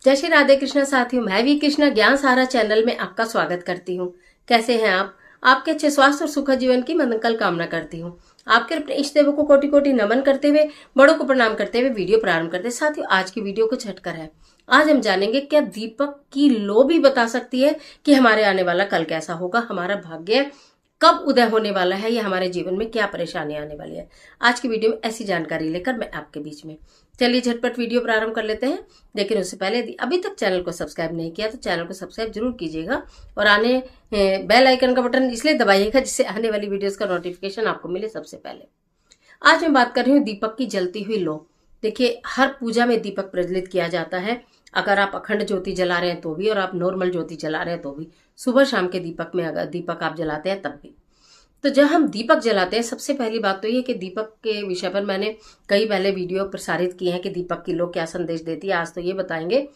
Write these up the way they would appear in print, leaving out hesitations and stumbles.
जय श्री राधे कृष्णा साथियों, मैं भी कृष्णा ज्ञान सारा चैनल में आपका स्वागत करती हूँ। कैसे हैं आप? आपके अच्छे स्वास्थ्य और सुखद जीवन की मंगल कामना करती हूँ। आपके अपने इष्ट देवों को कोटि कोटि नमन करते हुए, बड़ों को प्रणाम करते हुए वीडियो प्रारंभ करते हैं। साथियों, आज की वीडियो कुछ हटकर है। आज हम जानेंगे क्या दीपक की लो भी बता सकती है कि हमारे आने वाला कल कैसा होगा, हमारा भाग्य कब उदय होने वाला है या हमारे जीवन में क्या परेशानी आने वाली है। आज की वीडियो में ऐसी जानकारी लेकर मैं आपके बीच में, चलिए झटपट वीडियो प्रारंभ कर लेते हैं। लेकिन उससे पहले यदि अभी तक चैनल को सब्सक्राइब नहीं किया तो चैनल को सब्सक्राइब जरूर कीजिएगा और आने बेल आइकन का बटन इसलिए दबाइएगा जिससे आने वाली वीडियोस का नोटिफिकेशन आपको मिले सबसे पहले। आज मैं बात कर रही हूँ दीपक की जलती हुई लो। देखिए, हर पूजा में दीपक प्रज्वलित किया जाता है। अगर आप अखंड ज्योति जला रहे हैं तो भी, और आप नॉर्मल ज्योति जला रहे हैं तो भी, सुबह शाम के दीपक में अगर दीपक आप जलाते हैं तब भी। तो जब हम दीपक जलाते हैं, सबसे पहली बात तो ये कि दीपक के विषय पर मैंने कई पहले वीडियो प्रसारित किए हैं कि दीपक की लो क्या संदेश देती है। आज तो ये बताएंगे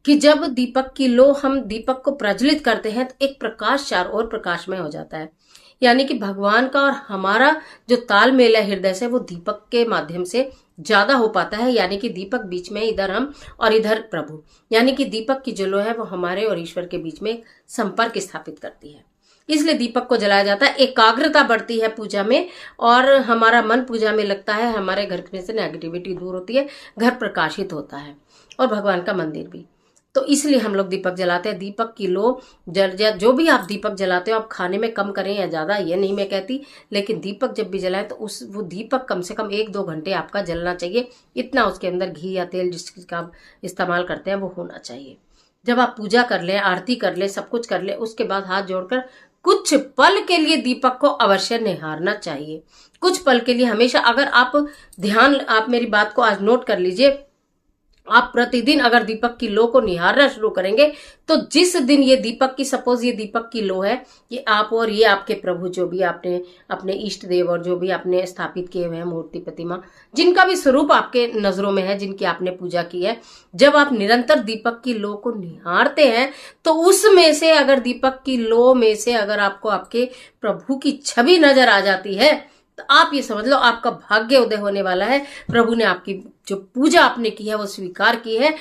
कि जब दीपक की लो, हम दीपक को प्रज्वलित करते हैं तो एक प्रकाश चार और प्रकाशमय हो जाता है। यानी कि भगवान का और हमारा जो तालमेल है हृदय से, वो दीपक के माध्यम से ज्यादा हो पाता है। यानी कि दीपक बीच में, इधर हम और इधर प्रभु, यानी कि दीपक की जो लो है वो हमारे और ईश्वर के बीच में संपर्क स्थापित करती है। इसलिए दीपक को जलाया जाता है। एकाग्रता बढ़ती है पूजा में और हमारा मन पूजा में लगता है। हमारे घर में से नेगेटिविटी दूर होती है, घर प्रकाशित होता है और भगवान का मंदिर भी। तो इसलिए हम लोग दीपक जलाते हैं। दीपक की लो, जो भी आप दीपक जलाते हो, आप खाने में कम करें या ज्यादा, ये नहीं मैं कहती, लेकिन दीपक जब भी जलाएं तो वो दीपक कम से कम 1-2 घंटे आपका जलना चाहिए। इतना उसके अंदर घी या तेल जिसका आप इस्तेमाल करते हैं वो होना चाहिए। जब आप पूजा कर लें, आरती कर लें, सब कुछ कर लें, उसके बाद हाथ जोड़कर कुछ पल के लिए दीपक को अवश्य निहारना चाहिए। कुछ पल के लिए हमेशा, अगर आप मेरी बात को आज नोट कर लीजिए, आप प्रतिदिन अगर दीपक की लो को निहारना शुरू करेंगे तो जिस दिन ये दीपक की, सपोज ये दीपक की लो है, ये आप और ये आपके प्रभु, जो भी आपने अपने इष्ट देव और जो भी आपने स्थापित किए हुए हैं मूर्ति प्रतिमा, जिनका भी स्वरूप आपके नजरों में है, जिनकी आपने पूजा की है, जब आप निरंतर दीपक की लो को निहारते हैं तो उसमें से, अगर दीपक की लो में से अगर आपको आपके प्रभु की छवि नजर आ जाती है तो आप ये समझ लो आपका भाग्य उदय होने वाला है। प्रभु ने आपकी जो पूजा आपने की है वो स्वीकार की है।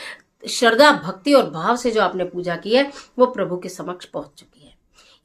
श्रद्धा, भक्ति और भाव से जो आपने पूजा की है वो प्रभु के समक्ष पहुंच चुकी है।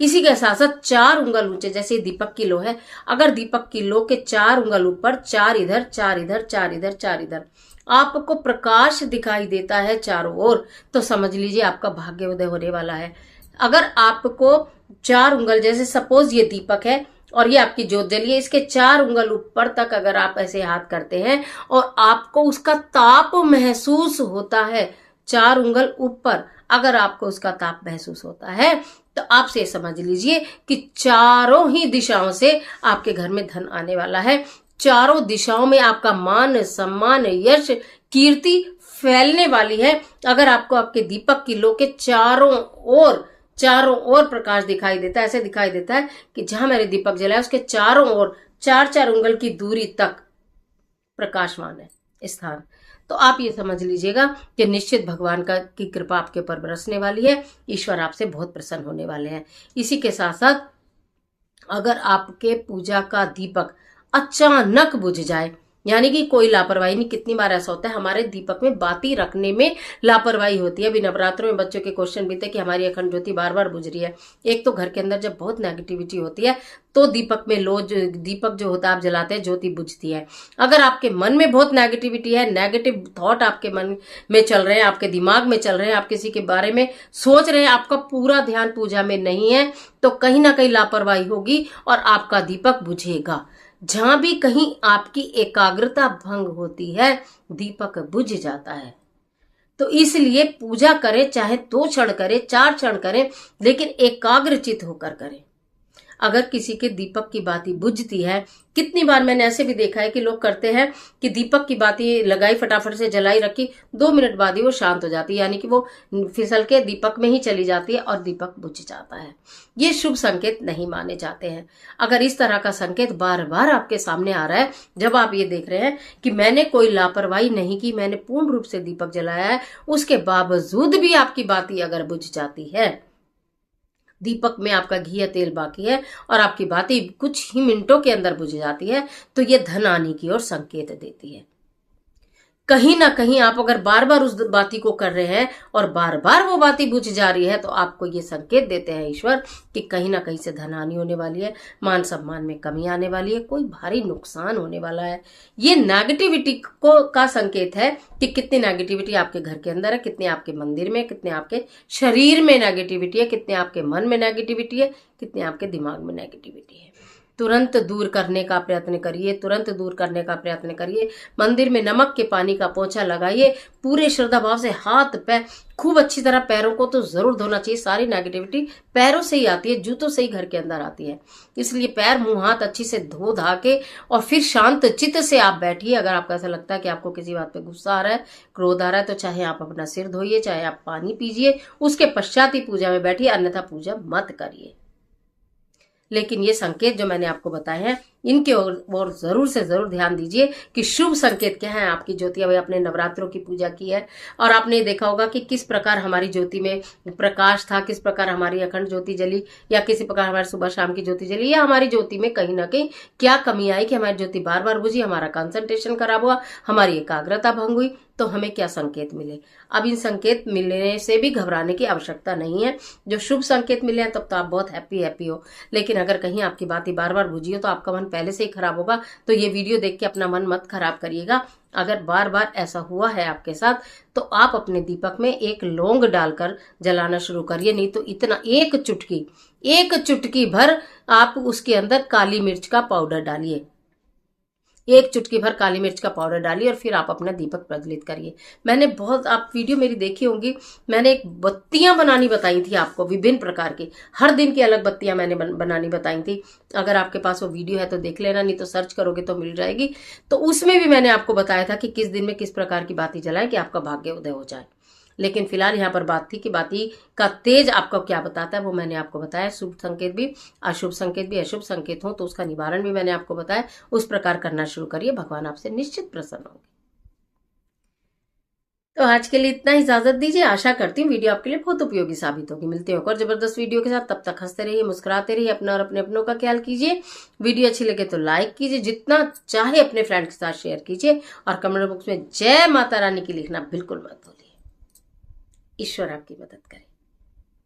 इसी के साथ साथ 4 उंगल ऊंचे, जैसे दीपक की लो है, अगर दीपक की लो के 4 उंगल ऊपर, 4 इधर, 4 इधर, 4 इधर, 4 इधर, आपको प्रकाश दिखाई देता है चारों ओर, तो समझ लीजिए आपका भाग्य उदय होने वाला है। अगर आपको 4 उंगल, जैसे सपोज ये दीपक है और ये आपकी ज्योत जली है, इसके 4 उंगल ऊपर तक अगर आप ऐसे हाथ करते हैं और आपको उसका ताप महसूस होता है, 4 उंगल ऊपर अगर आपको उसका ताप महसूस होता है, तो आप से समझ लीजिए कि चारों ही दिशाओं से आपके घर में धन आने वाला है। चारों दिशाओं में आपका मान, सम्मान, यश, कीर्ति फैलने वाली है। अगर आपको आपके दीपक की लो के चारों ओर प्रकाश दिखाई देता है, ऐसे दिखाई देता है कि जहां मैंने दीपक जलाया उसके चारों ओर 4-4 उंगल की दूरी तक प्रकाशमान है स्थान, तो आप ये समझ लीजिएगा कि निश्चित भगवान की कृपा आपके ऊपर बरसने वाली है। ईश्वर आपसे बहुत प्रसन्न होने वाले हैं। इसी के साथ साथ अगर आपके पूजा का दीपक अचानक बुझ जाए, यानी कि कोई लापरवाही नहीं, कितनी बार ऐसा होता है हमारे दीपक में बाती रखने में लापरवाही होती है। अभी नवरात्रों में बच्चों के क्वेश्चन भी थे कि हमारी अखंड ज्योति बार बार बुझ रही है। एक तो घर के अंदर जब बहुत नेगेटिविटी होती है तो दीपक में दीपक जो होता है आप जलाते हैं, ज्योति बुझती है। अगर आपके मन में बहुत नेगेटिविटी है, नेगेटिव थॉट आपके मन में चल रहे हैं, आपके दिमाग में चल रहे हैं, आप किसी के बारे में सोच रहे हैं, आपका पूरा ध्यान पूजा में नहीं है, तो कहीं ना कहीं लापरवाही होगी और आपका दीपक बुझेगा। जहां भी कहीं आपकी एकाग्रता भंग होती है, दीपक बुझ जाता है। तो इसलिए पूजा करें, चाहे 2 क्षण करें, 4 क्षण करें, लेकिन एकाग्रचित होकर करें। अगर किसी के दीपक की बाती बुझती है, कितनी बार मैंने ऐसे भी देखा है कि लोग करते हैं कि दीपक की बाती लगाई, फटाफट से जलाई रखी, 2 मिनट बाद ही वो शांत हो जाती है, यानी कि वो फिसल के दीपक में ही चली जाती है और दीपक बुझ जाता है। ये शुभ संकेत नहीं माने जाते हैं। अगर इस तरह का संकेत बार बार आपके सामने आ रहा है, जब आप ये देख रहे हैं कि मैंने कोई लापरवाही नहीं की, मैंने पूर्ण रूप से दीपक जलाया है, उसके बावजूद भी आपकी बाती अगर बुझ जाती है, दीपक में आपका घी या तेल बाकी है और आपकी बाती कुछ ही मिनटों के अंदर बुझ जाती है, तो ये धन आने की ओर संकेत देती है। कहीं ना कहीं आप अगर बार बार उस बाती को कर रहे हैं और बार बार वो बाती बुझ जा रही है, तो आपको ये संकेत देते हैं ईश्वर कि कहीं ना कहीं से धन हानि होने वाली है, मान सम्मान में कमी आने वाली है, कोई भारी नुकसान होने वाला है। ये नेगेटिविटी को का संकेत है कि कितनी नेगेटिविटी आपके घर के अंदर है, कितने आपके मंदिर में, कितने आपके शरीर में नेगेटिविटी है, कितने आपके मन में नेगेटिविटी है, कितने आपके दिमाग में नेगेटिविटी है। तुरंत दूर करने का प्रयत्न करिए, तुरंत दूर करने का प्रयत्न करिए। मंदिर में नमक के पानी का पोंछा लगाइए, पूरे श्रद्धा भाव से हाथ पैर खूब अच्छी तरह, पैरों को तो जरूर धोना चाहिए। सारी नेगेटिविटी पैरों से ही आती है, जूतों से ही घर के अंदर आती है। इसलिए पैर मुंह हाथ अच्छी से धो धा के और फिर शांत चित्त से आप बैठिए। अगर आपको ऐसा लगता है कि आपको किसी बात पे गुस्सा आ रहा है, क्रोध आ रहा है, तो चाहे आप अपना सिर धोइए, चाहे आप पानी पीजिए, उसके पश्चात ही पूजा में बैठिए, अन्यथा पूजा मत करिए। लेकिन ये संकेत जो मैंने आपको बताए हैं, इनके और जरूर से जरूर ध्यान दीजिए कि शुभ संकेत क्या है। आपकी ज्योति, अभी आपने नवरात्रों की पूजा की है और आपने देखा होगा कि किस प्रकार हमारी ज्योति में प्रकाश था, किस प्रकार हमारी अखंड ज्योति जली, या किसी प्रकार हमारी सुबह शाम की ज्योति जली, या हमारी ज्योति में कहीं ना कहीं क्या कमी आई कि हमारी ज्योति बार बार बुझी, हमारा कंसंट्रेशन खराब हुआ, हमारी एकाग्रता भंग हुई। तो हमें क्या संकेत मिले? अब इन संकेत मिलने से भी घबराने की आवश्यकता नहीं है। जो शुभ संकेत मिले हैं तब तो आप बहुत हैप्पी हो, लेकिन अगर कहीं आपकी बातें बार बार बुझी हो तो आपका मन पहले से ही खराब होगा। तो ये वीडियो देख के अपना मन मत खराब करिएगा। अगर बार बार ऐसा हुआ है आपके साथ, तो आप अपने दीपक में एक लौंग डालकर जलाना शुरू करिए। नहीं तो इतना एक चुटकी भर आप उसके अंदर काली मिर्च का पाउडर डालिए, एक चुटकी भर काली मिर्च का पाउडर डालिए और फिर आप अपना दीपक प्रज्वलित करिए। मैंने बहुत, आप वीडियो मेरी देखी होंगी, मैंने एक बत्तियां बनानी बताई थी आपको, विभिन्न प्रकार की, हर दिन की अलग बत्तियां मैंने बनानी बताई थी। अगर आपके पास वो वीडियो है तो देख लेना, नहीं तो सर्च करोगे तो मिल जाएगी। तो उसमें भी मैंने आपको बताया था कि किस दिन में किस प्रकार की बाती जलाएं कि आपका भाग्य उदय हो जाए। लेकिन फिलहाल यहाँ पर बात थी कि बाती का तेज आपको क्या बताता है, वो मैंने आपको बताया। शुभ संकेत भी, अशुभ संकेत भी, अशुभ संकेत हो तो उसका निवारण भी मैंने आपको बताया। उस प्रकार करना शुरू करिए, भगवान आपसे निश्चित प्रसन्न होंगे। तो आज के लिए इतना ही, इजाजत दीजिए। आशा करती हूँ वीडियो आपके लिए बहुत उपयोगी साबित होगी। मिलते हैं और जबरदस्त वीडियो के साथ, तब तक हंसते रहिए, मुस्कुराते रहिए, अपना और अपने अपनों का ख्याल कीजिए। वीडियो अच्छी लगे तो लाइक कीजिए, जितना चाहे अपने फ्रेंड के साथ शेयर कीजिए, और कमेंट बॉक्स में जय माता रानी की लिखना बिल्कुल मत भूलिए। ईश्वर आपकी मदद करे।